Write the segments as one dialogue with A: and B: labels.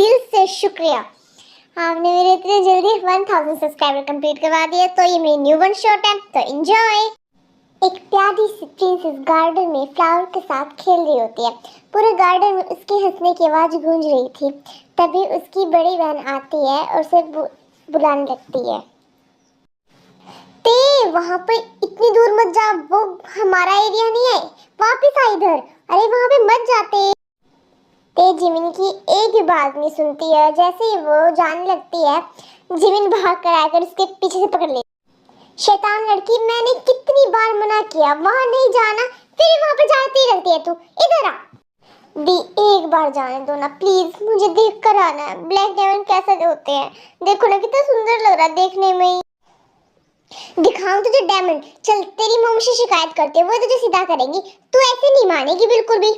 A: दिल से शुक्रिया। आपने मेरे इतने जल्दी 1000 सब्सक्राइबर कंप्लीट करवा दिए। तो ये मेरी न्यू वन शॉट है, तो एंजॉय। एक प्यारी सी प्रिंसेस गार्डन में फ्लावर के साथ खेल रही होती है। पूरे गार्डन में उसके हंसने की आवाज गूंज रही थी। तभी उसकी बड़ी बहन आती है और उसे बुलाने लगती है। ते वहाँ पर इतनी दूर मत जा, वो हमारा एरिया नहीं है, वापस आ इधर। अरे वहाँ पे मत जाते। ते जिमिन की एक भी बात नहीं सुनती है। जैसे ही वो जाने लगती है, जिमिन भाग कर आकर उसके पीछे से पकड़ लेती। शैतान लड़की, मैंने कितनी बार मना किया, वहाँ नहीं जाना, फिर वहाँ पे जाती रहती है तू। इधर आ दी, एक बार जाने दो ना प्लीज, मुझे देख कर आना है। ब्लैक डायमंड कैसे होते हैं, देखो ना कितना सुंदर लग रहा है देखने में ही। दिखाऊं तुझे डायमंड, चल तेरी मम्मी से शिकायत करते हैं, वो तुझे सीधा करेंगी। तू ऐसे नहीं मानेगी बिल्कुल भी।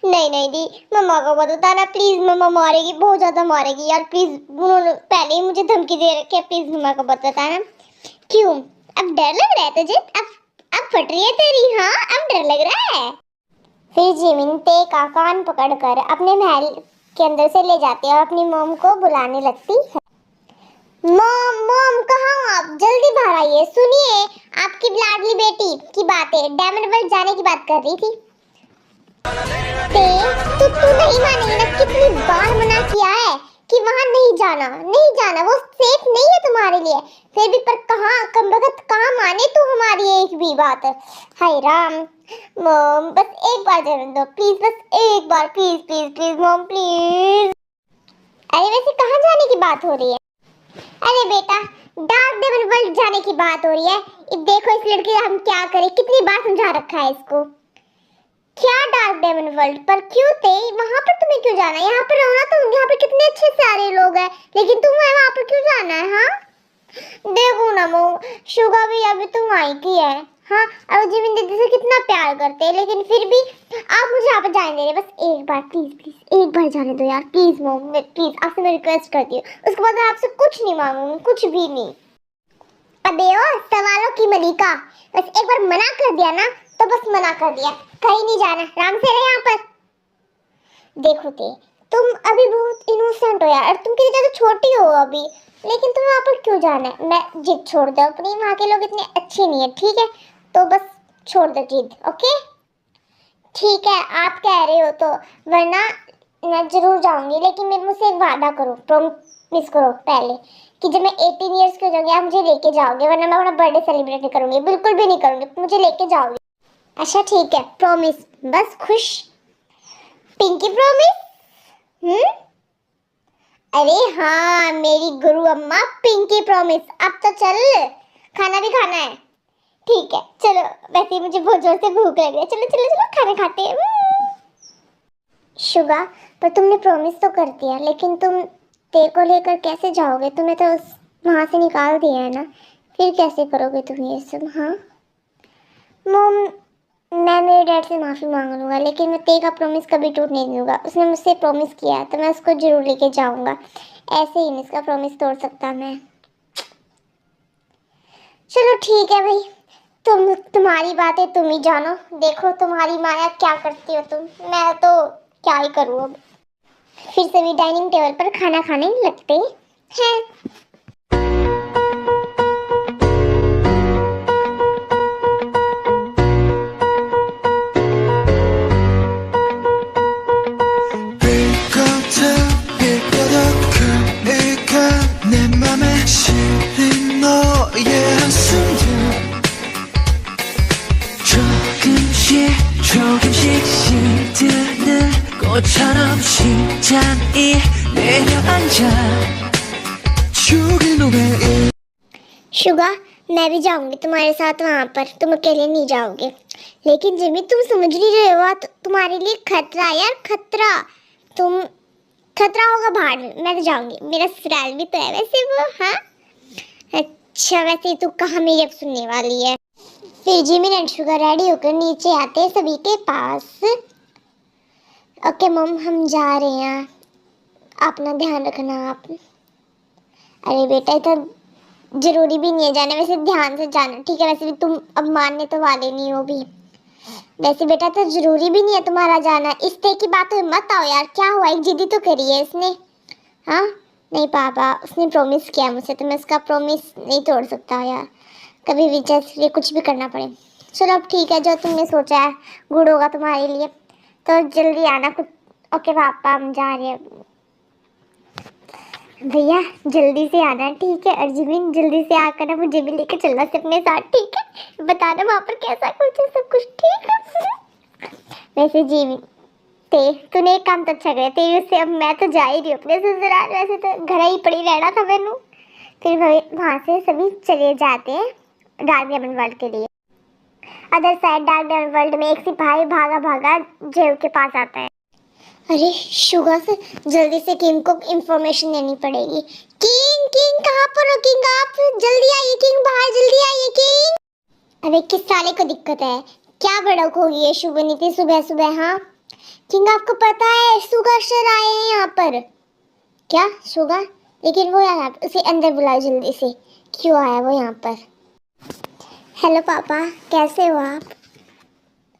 A: नहीं नहीं दी, मम्मा को मत बताना प्लीज, मम्मा मारेगी, बहुत ज्यादा मारेगी यार प्लीज। उन्होंने पहले ही मुझे धमकी दे रखी है, प्लीज मम्मा को मत बताना। क्यों, अब डर लग रहा है तुझे? अब फट रही है तेरी, हाँ अब डर लग रहा है। फिर जिमिन ते का कान पकड़कर अपने महल के अंदर से ले जाती है और अपनी मॉम को बुलाने लगती है। मॉम मॉम, कहाँ हो आप? जल्दी बाहर आइए। सुनिए, आपकी लाडली बेटी की बातें डायमंड वर्ल्ड जाने की बात कर रही थी। तू नहीं मानेगी ना, कितनी बार मना किया है कि वहाँ नहीं जाना, नहीं जाना, वो सेफ नहीं है तुम्हारे लिए। फिर भी पर कहाँ कमबख्त, कहाँ माने तू हमारी एक भी बात। हाय राम। मॉम बस एक बार जाने दो प्लीज, बस एक बार, please please please mom please. अरे वैसे कहाँ जाने की बात हो रही है? अरे बेटा, डार्क डायमंड वर्ल्ड जाने की बात हो रही है। अब देखो इस लड़के का हम क्या करें, कितनी बार समझा रखा है इसको। क्या डार्क डायमंड वर्ल्ड पर क्यों थे? वहाँ पर तुम्हें क्यों जाना है? यहाँ पर रहो ना तुम, यहाँ पर कितने अच्छे सारे लोग हैं, लेकिन तुम्हें वहाँ पर क्यों जाना है? हाँ देखो ना मो, शुगा भी अभी तुम आई की है, हाँ, और जिमिन दीदी से कितना प्यार करते हैं, लेकिन फिर भी आप मुझे यहाँ पर जाने दे रहे। बस एक बार प्लीज प्लीज, एक बार जाने दो यार प्लीज मॉम, प्लीज आपसे मैं रिक्वेस्ट करती हूँ। उसके बाद मैं आपसे कुछ नहीं मांगूंगी, कुछ भी नहीं। अबे ओ सवालों की मलिका, बस एक बार मना कर दिया ना तो बस मना कर दिया, कहीं नहीं जाना, आराम से रहे यहाँ पर। देखो ते, तुम अभी बहुत इनोसेंट हो यार, तुम कितनी ज्यादा छोटी हो अभी, लेकिन तुम्हें वहाँ पर क्यों जाना है? मैं जिद छोड़ दो अपनी, वहाँ के लोग इतने अच्छे नहीं है, ठीक है? तो बस छोड़ दो जिद, ओके? ठीक है आप कह रहे हो तो, वरना मैं जरूर जाऊंगी, लेकिन मेरे मुझसे एक वादा करो, प्रॉमिस करो पहले कि जब मैं 18 इयर्स की हो जाऊंगी आप मुझे लेके जाओगे, वरना मैं अपना बर्थडे सेलिब्रेट नहीं करूंगी, बिल्कुल भी नहीं करूंगी, मुझे लेके जाओगे। अच्छा ठीक है, प्रॉमिस, बस खुश? Pinky promise? अरे हाँ मेरी गुरु अम्मा पिंकी प्रॉमिस। अब तो चल, खाना भी खाना है। ठीक है चलो, वैसे ही मुझे बहुत जोर से भूख लग रही है, चलो चलो चलो खाना खाते हैं। शुगा, पर तुमने प्रॉमिस तो कर दिया, लेकिन तुम ते को लेकर कैसे जाओगे? तुम्हें तो वहाँ से निकाल दिया है ना, फिर कैसे करोगे तुम ये सब? हाँ मोम, मैं मेरे डैड से माफ़ी मांग लूँगा, लेकिन मैं ते का प्रॉमिस कभी टूटने नहीं दूंगा। उसने मुझसे प्रॉमिस किया है तो मैं उसको जरूर लेके जाऊँगा, ऐसे ही नहीं इसका प्रॉमिस तोड़ सकता मैं। चलो ठीक है भाई, तुम्हारी बातें तुम ही जानो, देखो तुम्हारी माया क्या करती हो तुम, मैं तो क्या ही करूँ अब। फिर सभी डाइनिंग टेबल पर खाना खाने लगते हैं।
B: 꽃처럼 심장이 내려앉아 죽일 노래에।
A: शुगा, मैं भी जाऊंगी तुम्हारे साथ वहाँ पर, तुम अकेले नहीं जाओगे। लेकिन जिमी तुम समझ नहीं रहे हो, तुम्हारे लिए खतरा यार, खतरा। तुम खतरा होगा बाहर में, मैं तो जाऊंगी, मेरा ससुराल भी तो है वैसे वो। हाँ अच्छा, वैसे तू कहाँ मेरी अब सुनने वाली है। फिर जिमी एंड शुगर रेडी होकर नीचे आते सभी के पास। ओके मम, हम जा रहे हैं, अपना ध्यान रखना आप। अरे बेटा इतना जरूरी भी नहीं है जाना, वैसे ध्यान से जाना, ठीक है? वैसे भी तुम अब मानने तो वाले नहीं हो भी, वैसे बेटा तो जरूरी भी नहीं है तुम्हारा जाना। इस तरह की बातों में मत आओ यार, क्या हुआ, एक जिद्दी तो करी है इसने। हाँ नहीं पापा, उसने प्रॉमिस किया मुझसे तो मैं उसका प्रॉमिस नहीं तोड़ सकता यार, कभी भी जैसे कुछ भी करना पड़े। चलो अब ठीक है, जो तुमने सोचा है गुड होगा तुम्हारे लिए, तो जल्दी आना कुछ। ओके पापा हम जा रहे हैं। भैया जल्दी से आना ठीक है, अर्जुन जल्दी से आकर ना मुझे भी लेके चलना से अपने साथ, ठीक है? बताना वहाँ पर कैसा कुछ है सब कुछ, ठीक है? वैसे जीवी ते तूने एक काम तो अच्छा करे, तेरे से अब मैं तो जा ही रही हूँ अपने ससुराल, वैसे तो घर ही पड़ी रहना था मैनू। फिर वहाँ से सभी चले जाते हैं डार्क डायमंड वर्ल्ड के लिए। Other side dark diamond world में एक सिपाही भागा भागा जेल के पास आता है। अरे शुगा से जल्दी से किंग को इंफॉर्मेशन देनी पड़ेगी। किंग किंग कहाँ पर हो किंग? आप जल्दी आइए किंग, बाहर जल्दी आइए किंग। अरे किस साले को दिक्कत है? क्या भड़क होगी ये शुभ नीति सुबह सुबह? हाँ किंग आपको पता है शुगा सर आए हैं यहाँ पर। क्या शुगा? लेकिन वो यहाँ उसे अंदर बुलाओ जल्दी से, क्यों आया वो यहाँ पर? हेलो पापा कैसे हो आप?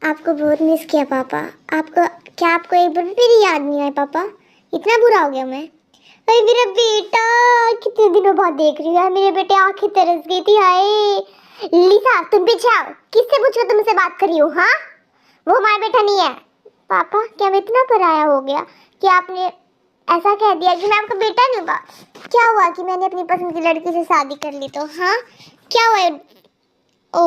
A: आपको बहुत मिस किया पापा। आपको क्या आपको एक बार भी मेरी याद नहीं आई पापा? इतना बुरा हो गया मैं? अरे मेरा बेटा, कितने दिनों बाद देख रही हूँ यार, मेरे बेटे आंखें तरस गई थी। हाय लिसा तुम पीछे आओ, किससे पूछ कर तुमसे बात कर रही हो? हाँ वो हमारा बेटा नहीं है। पापा क्या मैं इतना पराया हो गया कि आपने ऐसा कह दिया कि मैं आपका बेटा नहीं हुआ? क्या हुआ कि मैंने अपनी पसंद की लड़की से शादी कर ली तो? हाँ क्या हुआ? ओ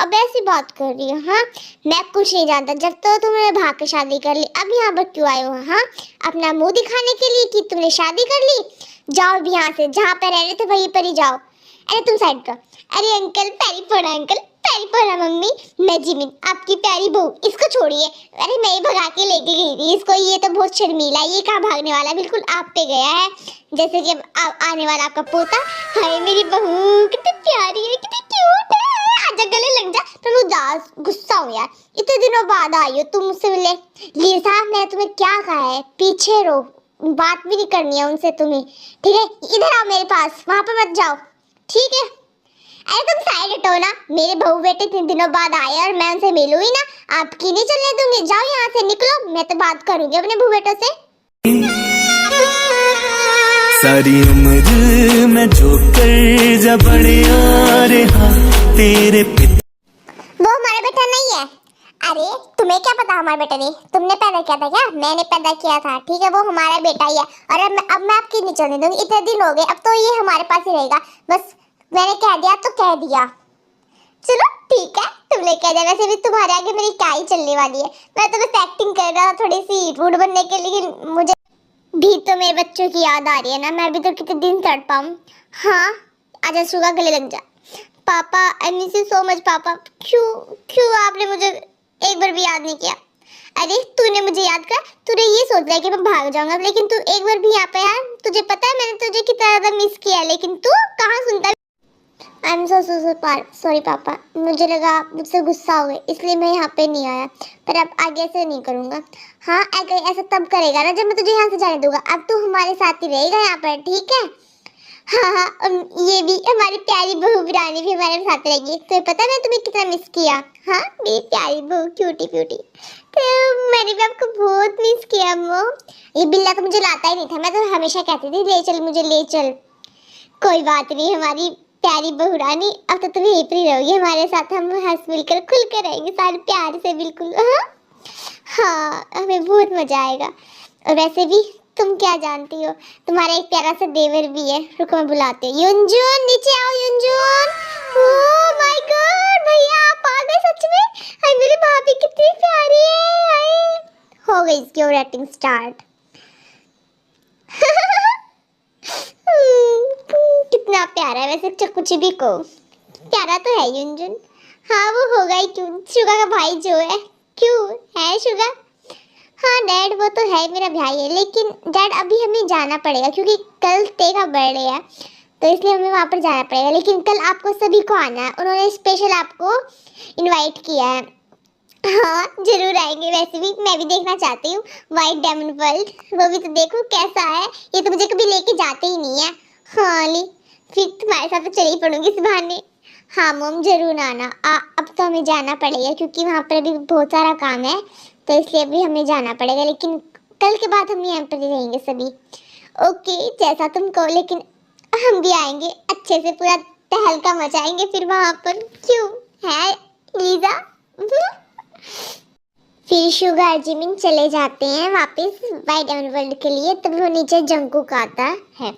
A: अब ऐसी बात कर रही है? हाँ मैं कुछ नहीं जानता, जब तो तुमने भाग के शादी कर ली, अब यहाँ पर क्यों आए हो? हाँ अपना मुंह दिखाने के लिए कि तुमने शादी कर ली? जाओ भी यहाँ से, जहाँ पर रह रहे थे वहीं पर ही जाओ। अरे तुम साइड करो। अरे अंकल पैरी पड़ा, अंकल पैरी पड़ा। मम्मी मैं जिमिन आपकी प्यारी बहू, इसको छोड़िए। अरे मैं ही भगा के लेके गई थी इसको, ये तो बहुत शर्मीला, ये कहाँ भागने वाला, बिल्कुल आप पे गया है जैसे कि आने वाला आपका पोता। हाय मेरी बहू कितनी प्यारी है, कितनी क्यूट है, आजा गले लग जा। तुम उदास गुस्सा हो यार, इतने दिनों बाद आई हो तुम मुझसे मिले। लिसा मैंने तुम्हें क्या कहा है, पीछे रहो, बात भी नहीं करनी है उनसे तुम्हें, ठीक है? इधर आओ मेरे पास, वहां पर मत जाओ, ठीक है? अरे तुम साइड हटो ना, मेरे बहू बेटे इतने दिनों बाद आए और मैं उनसे मिलूं ही ना, आपकी नहीं चलने दूंगी। जाओ यहाँ से निकलो, मैं तो बात करूंगी अपने बहू बेटों से।
B: सारी उम्र मैं जो कर जा बड़े आ रहा तेरे
A: वो हमारा बेटा नहीं है। अरे तुम्हें क्या पता हमारा बेटा नहीं? तुमने पैदा किया था क्या? मैंने पैदा किया था, ठीक है? वो हमारा बेटा ही है और अब मैं आपकी नहीं चलने दूंगी। इतने दिन हो गए, अब तो ये हमारे पास ही रहेगा। बस मैंने कह दिया तो कह दिया। चलो ठीक है तुमने कह दिया, वैसे भी तुम्हारे आगे मेरी क्या ही चलने वाली है। मैं तो बस एक्टिंग कर रहा था थोड़ी सी रूड बनने के लिए, मुझे भी तो मेरे बच्चों की याद आ रही है ना, मैं भी तो कितने दिन तड़पा हूँ। हाँ आजा सुगा गले लग जा। पापा I miss you so much पापा। क्यों क्यों आपने मुझे एक बार भी याद नहीं किया? अरे तूने मुझे याद कर, तूने ये सोच लिया कि मैं भाग जाऊंगा, लेकिन तू एक बार भी यहाँ पे यार, तुझे पता है मैंने तुझे कितना ज्यादा मिस किया, लेकिन तू कहाँ सुनता। आई एम सो सॉरी पापा, मुझे लगा आप मुझसे गुस्सा हो गए इसलिए मैं यहाँ पे नहीं आया, पर अब आगे से नहीं करूँगा। हाँ ऐसा तब करेगा ना जब मैं तुझे यहाँ से जाने दूंगा। अब तू हमारे साथ ही रहेगा यहाँ पर, ठीक है? हाँ हाँ ये भी हमारी प्यारी बहू रानी भी हमारे साथ रहेगी। तो पता है मैं तुम्हें कितना मिस किया? हाँ मेरी प्यारी बहू क्यूटी प्यूटी, तो मैंने भी आपको बहुत मिस किया अम्मू। ये बिल्ला तो मुझे लाता ही नहीं था, मैं तो हमेशा कहती थी ले चल मुझे ले चल। कोई बात नहीं हमारी प्यारी बहू रानी, अब तो तुम यहीं पर ही रहोगी हमारे साथ, हम हंस मिलकर खुल कर रहेंगे सारे प्यार से, बिल्कुल। हाँ हमें बहुत मजा आएगा। और वैसे भी तुम क्या जानती हो, तुम्हारा एक प्यारा सा देवर भी है, रुको मैं बुलाती हूँ। युनजुन नीचे आओ युनजुन। ओह माय गॉड भैया आप आ गए सच में? हाय मेरी भाभी कितनी प्यारी है। हाय हो गई इसकी और एक्टिंग स्टार्ट। कितना प्यारा है वैसे, कुछ भी को प्यारा तो है युनजुन। हाँ वो होगा ही, क्यों शुगा का भाई जो है, क्यों है शुगा? हाँ डैड वो तो है मेरा भाई है, लेकिन डैड अभी हमें जाना पड़ेगा क्योंकि कल ते का बर्थडे है, तो इसलिए हमें वहाँ पर जाना पड़ेगा। लेकिन कल आपको सभी को आना है, उन्होंने स्पेशल आपको इनवाइट किया है। हाँ जरूर आएंगे, वैसे भी मैं भी देखना चाहती हूँ वाइट डायमंड वर्ल्ड, वो भी तो देखो कैसा है, ये तो मुझे कभी लेके जाते ही नहीं है। हाँ ली फिर तुम्हारे साथ तो चली पड़ूंगी इस बहाने। हाँ मम जरूर आना। अब तो हमें जाना पड़ेगा क्योंकि वहाँ पर अभी बहुत सारा काम है, तो इसलिए अभी हमें जाना पड़ेगा, लेकिन कल के बाद हम यहाँ पर रहेंगे सभी। ओके जैसा तुम कहो, लेकिन हम भी आएंगे, अच्छे से पूरा तहलका मचाएंगे फिर वहां पर, क्यों है लीजा? फिर शुगर जिमिन चले जाते हैं वापस वाइट डायमंड वर्ल्ड के लिए। तब वो नीचे जंगकुक आता है।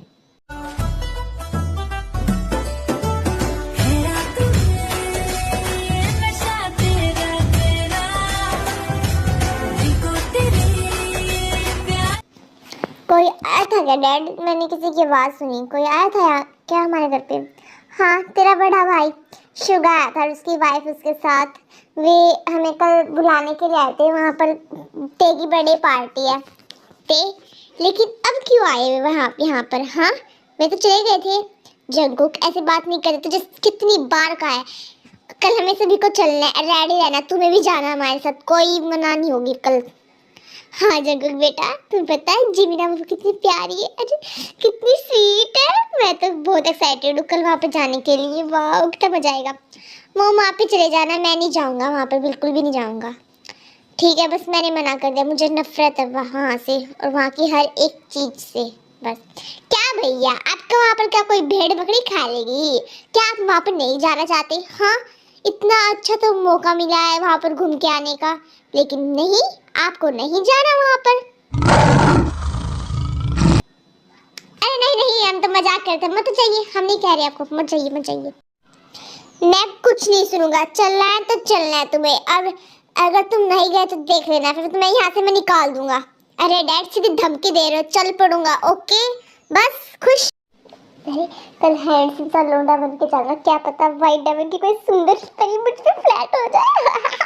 A: कोई आया था क्या डैड? मैंने किसी की आवाज सुनी, कोई आया था क्या हमारे घर पे? हाँ, तेरा बड़ा भाई शुगा आया था और उसकी वाइफ उसके साथ। वे हमें कल बुलाने के लिए आए थे, वहाँ पर ते की बर्थडे पार्टी है ते। लेकिन अब क्यों आए वे वहाँ यहाँ पर? हाँ, वे तो चले गए थे। जंगकुक ऐसे बात नहीं करते तुझे कितनी बार कहा है, कल हमें सभी को चलना है, रेडी रहना, तुम्हें भी जाना हमारे साथ, कोई मना नहीं होगी कल। हाँ जंगकुक बेटा, तुम्हें पता है जिमिना वो कितनी प्यारी है, अरे कितनी स्वीट है। मैं तो बहुत एक्साइटेड हूँ कल वहाँ पे जाने के लिए। वाह कितना मजा आएगा। वो वहाँ पे चले जाना, मैं नहीं जाऊँगा वहाँ पर, बिल्कुल भी नहीं जाऊँगा। ठीक है, बस मैंने मना कर दिया, मुझे नफरत है वहाँ से और वहाँ की हर एक चीज़ से। बस क्या भैया, आपका वहाँ पर क्या कोई भेड़ बकरी खा लेगी क्या? आप वहाँ पर नहीं जाना चाहते? हाँ, इतना अच्छा तो मौका मिला है वहाँ पर घूम के आने का, लेकिन नहीं, आपको नहीं जाना वहाँ पर। अरे नहीं नहीं, हम तो मजाक करते हैं, मत जाइए, हम नहीं कह रहे आपको, मत जाइए मत जाइए। मैं कुछ नहीं सुनूंगा, चलना है तो चलना है तुम्हें। अब अगर तुम नहीं गए तो देख लेना, फिर तुम्हें यहाँ से मैं निकाल दूंगा। अरे डैड सीधी धमकी दे रहे हो, चल पड़ूंगा। ओके बस खुश। अरे कल हैंडसम सा लौंडा बन के चलना, क्या पता वाइट डायमंड की कोई सुंदर परी मुझ पे फ्लैट हो जाए।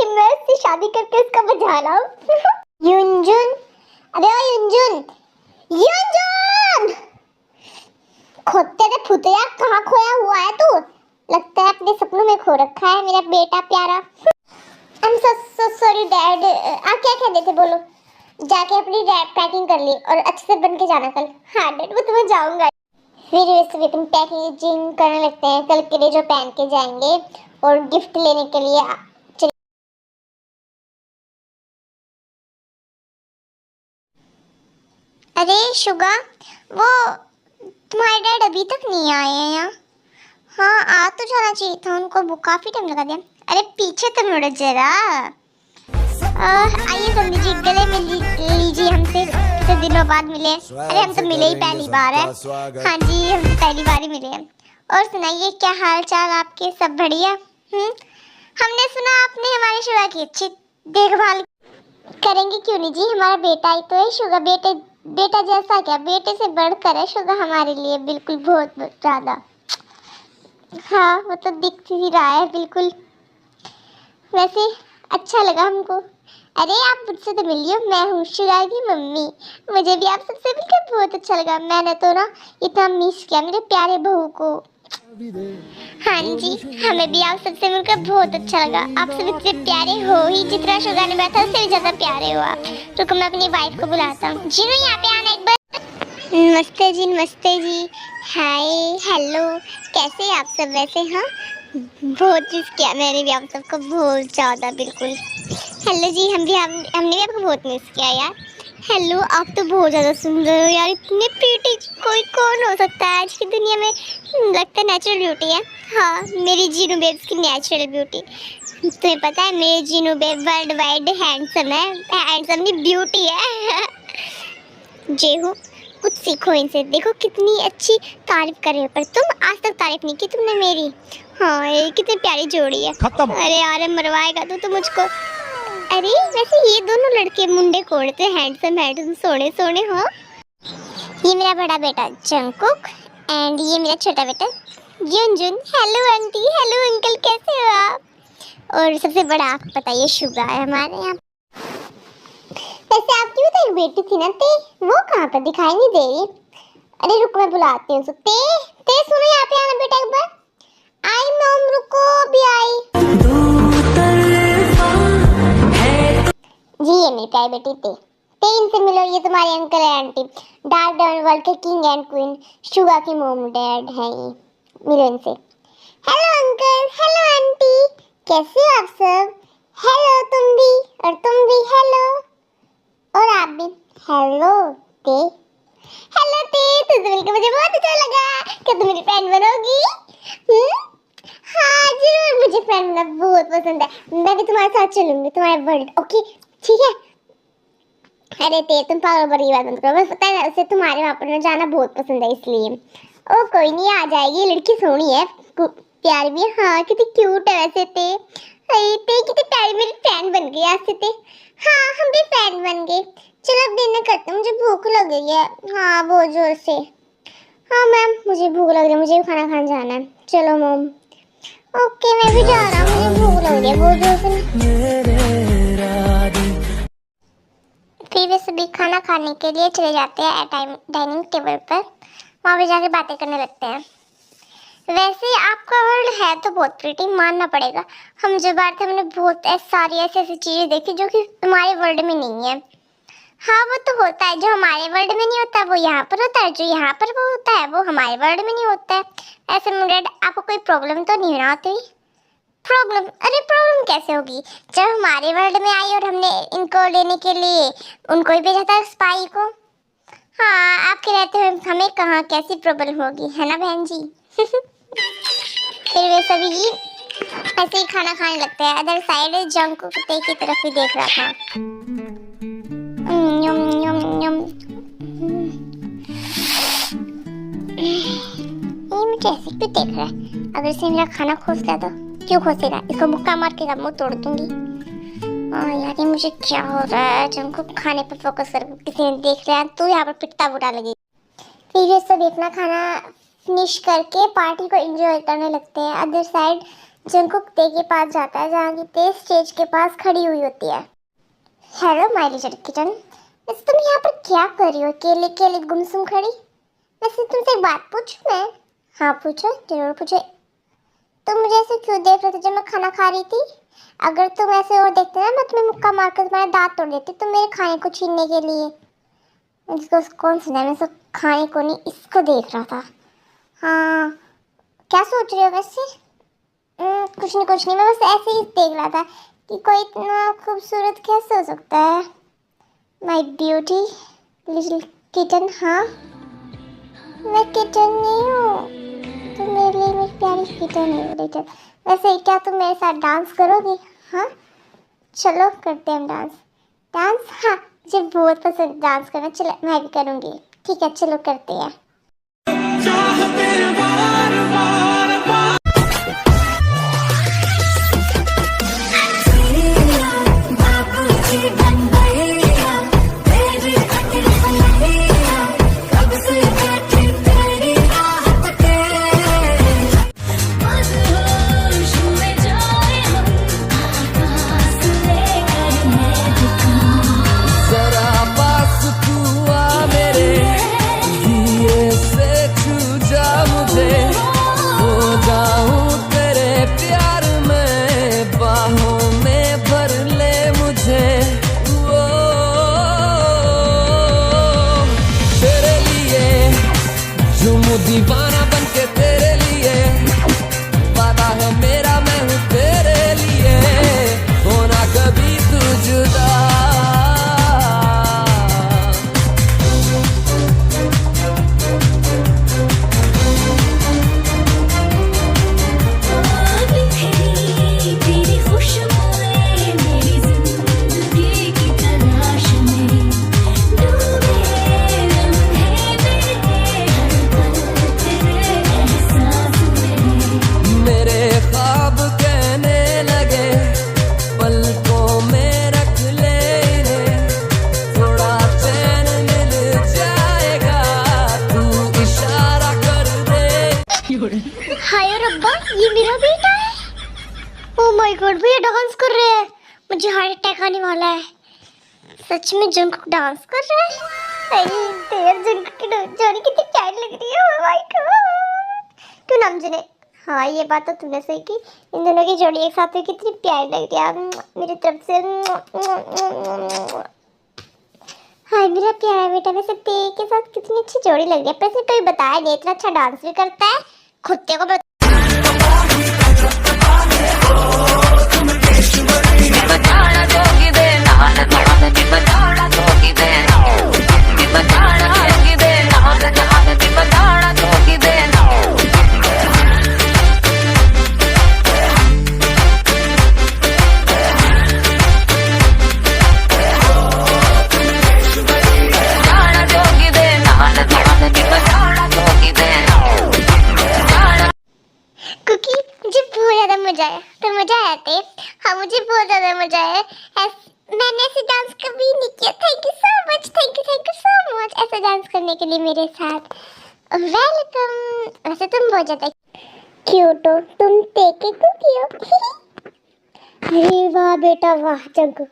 A: मैं उससे शादी करके उसका बजा लाऊं। युनजुन, अरे ओ युनजुन, युनजुन खोते थे फुतिया, कहाँ खोया हुआ है तू? लगता है अपने सपनों में खो रखा है मेरा बेटा प्यारा। I'm so sorry dad. आप क्या कह रहे थे बोलो? जाके अपनी पैकिंग कर ली और अच्छे से बन के जाना कल। हाँ डैड, वो तो मैं जाऊंगा। फिर वैसे अपन पैकेजिंग करने लगते हैं कल के लिए जो पहन के जाएंगे और गिफ्ट लेने के लिए। अरे शुगा, वो तुम्हारे डैड अभी तक नहीं आए हैं यहाँ। हाँ आ तो जाना चाहिए था उनको, काफी टाइम लगा दिया। अरे पीछे तो मुड़ो जरा। आइए समझी जी, गले में लीजिए हमसे, कितने दिनों बाद मिले। अरे हम तो मिले ही पहली बार है। हाँ जी, हम तो पहली बार ही मिले हैं। और सुनाइए क्या हाल चाल आपके, सब बढ़िया? हमने सुना आपने हमारे शुगा की अच्छी देखभाल करेंगे, क्यों नहीं जी, हमारा बेटा ही तो है शुगा। बेटा जैसा क्या, बेटे से बढ़कर है शुगा हमारे लिए, बिल्कुल बहुत ज्यादा। हाँ वो तो दिख ही रहा है बिल्कुल। वैसे अच्छा लगा हमको। अरे आप मुझसे तो मिलिए, मैं हूँ शुगा की मम्मी। मुझे भी आप सबसे मिलकर बहुत अच्छा लगा। मैंने तो ना इतना मिस किया मेरे प्यारे बहू को। हाँ जी, हमें भी आप सबसे मिलकर बहुत अच्छा लगा। आप सब इतने प्यारे हो ही, जितना शुगा ने बैठा उससे भी ज्यादा प्यारे हो आप। रुको मैं अपनी वाइफ को बुलाता हूँ। जिन्हों यहाँ पे आना एक बार। नमस्ते जी, नमस्ते जी, हाय हेलो, कैसे आप सब? वैसे हाँ, बहुत मिस किया मैंने भी आप सबको बहुत ज़्यादा, बिल्कुल। हेलो जी, हमने भी आपको बहुत मिस किया यार। हेलो, आप तो बहुत ज़्यादा सुंदर हो यार, इतने प्रीटी कोई कौन हो सकता है आज की दुनिया में? लगता है नेचुरल ब्यूटी है। हाँ, मेरी जीनू बेब्स की नेचुरल ब्यूटी। तुम्हें पता है मेरी Jeenu babe world wide handsome है, हैंडसम नहीं ब्यूटी है। जे हो, कुछ सीखो इनसे, देखो कितनी अच्छी तारीफ कर रहे हो, पर तुम आज तक तारीफ नहीं की तुमने मेरी। हाँ ये कितनी प्यारी जोड़ी है। खत्म। अरे यार मरवाएगा तो मुझको। अरे वैसे ये दोनों लड़के मुंडे कोड़ते हैंडसम सोने सोने हो। ये मेरा बड़ा बेटा जंगकुक एंड ये मेरा छोटा बेटा युनजुन। हेलो आंटी, हेलो अंकल, कैसे हो आप? और सबसे बड़ा आप बताइए शुगा है हमारे यहाँ। वैसे आपकी भी तो एक बेटी थी ना ते, वो कहाँ पर दिखाई नहीं दे रही? अरे रुको मैं बुलाती हूँ। ते सुनो यहाँ पे आना बेटा एक बार। आई मॉम, रुको अभी आई। जी ये मेरी प्यारी बेटी ते इनसे मिलो, ये तुम्हारे अंकल है आंटी, डार्क डायमंड वर्ल्ड के किंग एंड क्वीन शुगा की मॉम डैड है ये, मिलो इनसे। हेलो अंकल, हेलो आंटी, कैसे हो आप सब? हेलो तुम भी, और तुम भी हेलो, और आप भी हेलो ते। हेलो ते, तुझसे मिलकर मुझे बहुत अच्छा लगा। क्या तुम मेरी फ्रेंड बनोगी? हाँ जरूर, मुझे फ्रेंड बनना बहुत पसंद है। मैं भी तुम्हारे साथ चलूंगी तुम्हारे वर्ल्ड। ओके ठीक है। अरे ते, तुम पागल पर ये बात मत करो। बस पता है ना, उसे तुम्हारे वहाँ पर जाना बहुत पसंद है इसलिए। ओ कोई नहीं, आ जाएगी। लड़की सोहनी है, प्यारी भी है। हाँ कितनी क्यूट है वैसे ते। अरे ते कितनी प्यारी मेरी फ्रेंड बन गई आज से ते। हाँ हम भी फ्रेंड बन गए। चलो अब डिनर करते हैं, मुझे भूख लग गई है। हाँ बहुत जोर से। हाँ मैम मुझे भूख लग रही है, मुझे भी खाना खाने जाना है। चलो मॉम। ओके मैं भी जा रहा हूँ, मुझे भूख लग रही है बहुत जोर से। फिर वे सभी खाना खाने के लिए चले जाते हैं डाइनिंग टेबल पर। वहाँ पे जाके बातें करने लगते हैं। वैसे आपका वर्ल्ड है तो बहुत प्रिटी, मानना पड़ेगा। हम जो बार थे हमने बहुत सारी ऐसी चीज़ें देखी जो कि हमारे वर्ल्ड में नहीं है। हाँ वो तो होता है, जो हमारे वर्ल्ड में नहीं होता वो यहाँ पर होता है, जो यहाँ पर वो होता है वो हमारे वर्ल्ड में नहीं होता है। ऐसे मुझे आपको कोई प्रॉब्लम तो नहीं ना होती? प्रॉब्लम? अरे प्रॉब्लम कैसे होगी, जब हमारे वर्ल्ड में आई और हमने इनको लेने के लिए उनको ही भेजा था, स्पाई को। हाँ आपके रहते हुए हमें कहाँ कैसी प्रॉब्लम होगी, है ना बहन जी? फिर वे सभी ऐसे ही खाना खाने लगते हैं। अदर साइड जंक कुत्ते की तरफ ही देख रहा था। यम यम यम। ये मुझे ऐसे क्यों देख रहा है? अगर इसे मेरा खाना खोस लिया तो क्यों खोसेगा? इसको मुक्का मार के मुंह तोड़ दूंगी। यार ये मुझे क्या हो रहा है? जंको खाने पर फोकस कर, किसी ने देख लिया तो यहाँ पर पिटता बुरा लगेगा। फिर ये सब अपना खाना फिनिश करके पार्टी को एंजॉय करने लगते हैं। अदर साइड जंकुक ते के पास जाता है, जहाँ की ते स्टेज के पास खड़ी हुई होती है। हेलो माय लिटिल किटन, वैसे तुम यहाँ पर क्या कर रही हो अकेले अकेले गुमसुम खड़ी? वैसे तुमसे एक बात पूछूं मैं? हाँ पूछो, जरूर पूछो। तुम मुझे ऐसे क्यों देख रहे थे जब मैं खाना खा रही थी? अगर तुम ऐसे और देखते ना, मैं तुम्हें मुक्का मारकर तुम्हारे दांत तोड़ देती। तुम मेरे खाने को छीनने के लिए। इसको कौन सुना? मैं सब खाने को नहीं, इसको देख रहा था। हाँ क्या सोच रही हो वैसे? कुछ नहीं, मैं बस ऐसे ही देख रहा था कि कोई इतना खूबसूरत कैसे हो सकता है। My beauty little kitten. हाँ मैं किटन नहीं हूँ, तुम मेरे लिए मेरी प्यारी किटन है लिटिल। वैसे क्या तुम मेरे साथ डांस करोगी? हाँ चलो करते हैं डांस। डांस? हाँ मुझे बहुत पसंद डांस करना। चलो मैं भी करूँगी। ठीक है चलो करते हैं।
C: दीवाना बनके तेरे लिए, वादा है मेरा मैं हूँ तेरे लिए, होना कभी तू जुदा। तेरी खुशबुएं मेरी जिंदगी की तलाश में डूबे लम्हे मेरे, मेरे ख्वाब कहने लगे पलकों में रख ले इन्हें, थोड़ा चैन मिल जाएगा तू इशारा कर दे।
A: हाय रब्बा, ये मेरा बेटा है। ओह माय गॉड, भैया डांस कर रहे हैं। मुझे हार्ट अटैक आने वाला है। सच में जंकुक डांस कर रहा है? अरे तेरे जंकुक की जोड़ी कितनी प्यारी लग रही है। Oh my God. क्यों नाम जने? हाँ ये बात तो तुमने सही की, इन दोनों की जोड़ी एक साथ हुई कितनी प्यारी लग रही है। मेरी तरफ से हाय मेरा प्यारा बेटा। वैसे ते के साथ कितनी अच्छी जोड़ी लग रही है। वैसे कोई बताया नहीं, इतना अच्छा डांस भी करता है। खुद को जाते। हाँ, मुझे बहुत ज़्यादा मजा आया। मैंने ऐसे डांस कभी नहीं किया। Thank you so much, thank you so much ऐसा डांस करने के लिए मेरे साथ। वेलकम। वैसे तुम बहुत ज़्यादा क्यूट हो, तुम टेके कुकी हो। अरे वाह बेटा वाह जंकुक,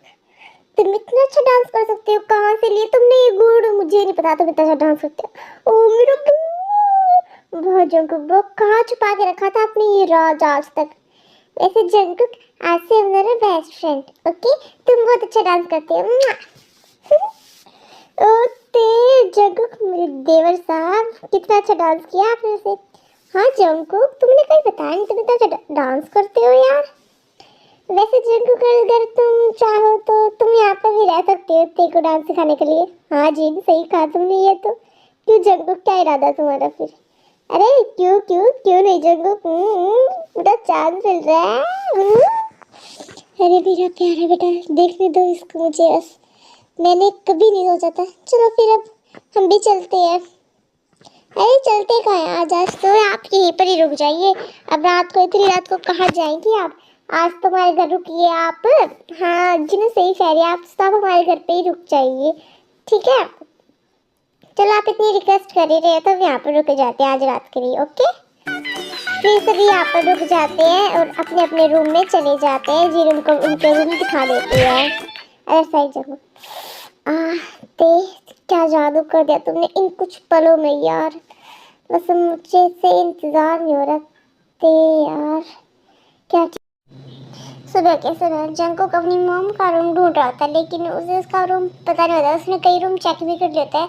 A: तुम इतना अच्छा डांस कर सकते हो। कहाँ से लिए तुमने ये गुण? मुझे नहीं पता तुम इतना अच्छा डांस करते हो। ओ मेरा वाह जंकुक ब्रो, कहाँ छुपा के रखा था आपने ये राज आज तक? वैसे जंकुक आज से हम मेरे बेस्ट फ्रेंड। ओके, तुम बहुत अच्छा डांस करते हो। ओ ते जंकुक मेरे देवर साहब, कितना अच्छा डांस किया आपने वैसे। हाँ जंकुक, तुमने कहीं बताया नहीं तुम इतना अच्छा डांस करते हो यार। वैसे जंकुक अगर तुम चाहो तो तुम यहाँ पर भी रह सकते हो तेरे को डांस सिखाने के लिए। हाँ जी सही कहा तुमने ये तो। क्यों जंकुक, क्या इरादा तुम्हारा फिर? अरे क्यों क्यों क्यों नहीं जंकुक, पूरा चांस मिल रहा है। अरे मेरा प्यारा बेटा, देखने दो इसको मुझे बस। मैंने कभी नहीं सोचा था। चलो फिर अब हम भी चलते हैं। अरे चलते कहाँ हैं, आज तो आप यहीं पर ही रुक जाइए। अब रात को, इतनी रात को कहाँ जाएंगी आप? आज तुम्हारे घर रुकिए आप। हाँ जी मैं सही कह रही आप, सब हमारे घर पे ही रुक जाइए, ठीक है? चलो आप इतनी रिक्वेस्ट कर ही रहे हैं तो हम यहाँ पर रुक जाते हैं आज रात के लिए। ओके, फिर सभी यहाँ पर रुक जाते हैं और अपने अपने रूम में चले जाते हैं। जी उनको उनके रूम दिखा देती है। अरे सही जगह ते क्या जादू कर दिया तुमने इन कुछ पलों में यार। बस मुझे से इंतजार नहीं हो रहा ते यार। क्या सुबह के समय जंकुक अपनी मॉम का रूम ढूंढ रहा था, लेकिन उसे उसका रूम पता नहीं होता। उसने कई रूम चेक भी कर लेता है,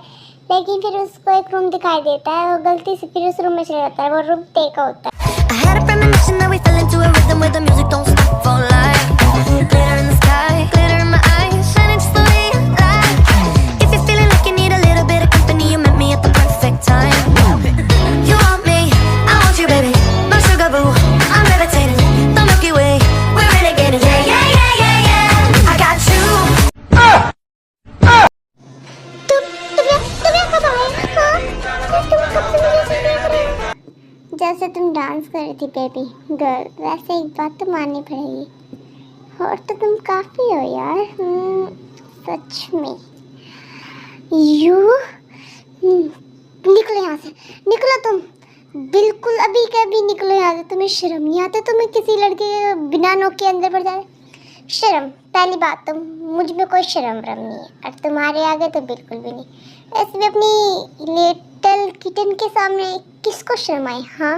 A: लेकिन फिर उसको एक रूम दिखाई देता है। वो गलती से फिर उस रूम में चला जाता है। वो रूम ते का होता है।
D: I had a premonition that we fell into a rhythm where the music don't stop for life. Glitter in the sky, glitter in my eyes, shining just the way you like. If you're feeling like you need a little bit of company, you met me at the perfect time. You want me, I want you, baby. My sugar boo, I'm levitating. The Milky Way, we're renegading. Yeah, yeah, yeah, yeah, yeah. I got you.
A: तुम्हें कब आए? हाँ, तुम कब से मुझे ऐसे देख रहे हो? जैसे तुम डांस कर रही थी बेबी गर्ल, वैसे एक बात तो माननी पड़ेगी, और तो तुम काफ़ी हो यार। सच में यू निकलो यहाँ से, निकलो तुम, बिल्कुल अभी के अभी निकलो यहाँ से। तुम्हें शर्म नहीं आती? तुम्हें किसी लड़के के बिना नोक के अंदर बढ़ जाए शर्म? पहली बात तो मुझ में कोई शर्म वरम नहीं है, और तुम्हारे आगे तो बिल्कुल भी नहीं। ऐसे भी अपनी लिटिल किटन के सामने किसको शर्म आई? हाँ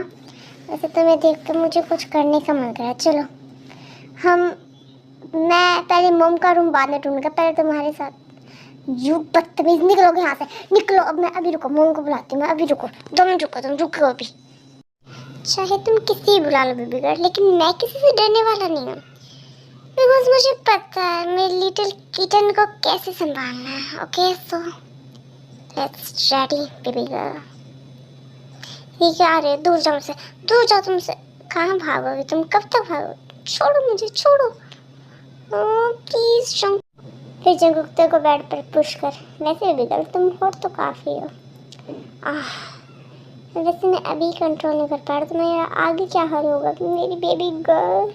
A: वैसे तुम्हें देख कर मुझे कुछ करने का मन करा। चलो मैं पहले मोम का रूम बाद में ढूंढूंगा, पहले तुम्हारे साथ। यू बदतमीज, निकलोगे यहाँ से, निकलो। अब मैं अभी रुको, मोम को बुलाती हूँ मैं। अभी रुको, 2 मिनट रुको, तुम रुको अभी। चाहे तुम किसी बुला लो बेबी गर्ल, लेकिन मैं किसी से डरने वाला नहीं हूँ, बिकॉज मुझे पता है मेरी लिटिल किटन को कैसे संभालना है। Okay so let's ready baby girl. ये क्या आ रहे? दूर जाओ मुझसे, दूर जाओ तुमसे। कहाँ भागोगे तुम? कब तक भागोगे? छोड़ो मुझे, छोड़ो प्लीज। फिर जंकुक को बेड पर पुश कर। वैसे बेबी गर्ल तुम हो तो काफ़ी हो। वैसे मैं अभी कंट्रोल नहीं कर पा रहा, तो मेरा आगे क्या हाल होगा मेरी बेबी गर्ल?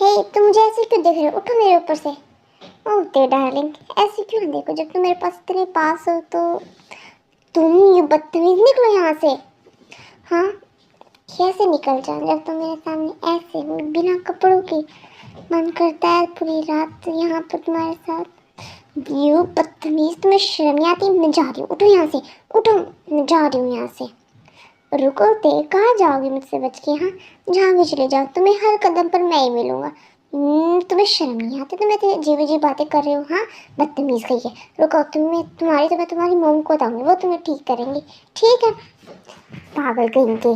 A: हे तुम मुझे ऐसे क्यों देख रहे हो? उठो मेरे ऊपर से। ओह ते डार्लिंग, ऐसे क्यों देखो? जब तुम मेरे पास इतने पास हो तो तुम ये बदतमीज, निकलो यहाँ से। हाँ कैसे निकल जाऊँ जब तुम मेरे सामने ऐसे हो बिना कपड़ों के? मन करता है पूरी रात यहाँ पर तुम्हारे साथ। यू बदतमीज, तुम्हें शर्म नहीं आती? मैं जा रही हूँ, उठो यहाँ से, उठो, मैं जा रही हूँ यहाँ से। रुको ते, कहाँ जाओगे मुझसे बच के? हाँ जहाँ भी चले जाओ, तुम्हें हर कदम पर मैं ही मिलूंगा। तुम्हें शर्म नहीं आती? तुम्हें अजीब अजीब बातें कर रहे हो। हाँ बदतमीज गई है। रुको, मैं तुम्हारी मोम को बताऊंगी, वो तुम्हें ठीक करेंगी, ठीक है? पागल कहीं के।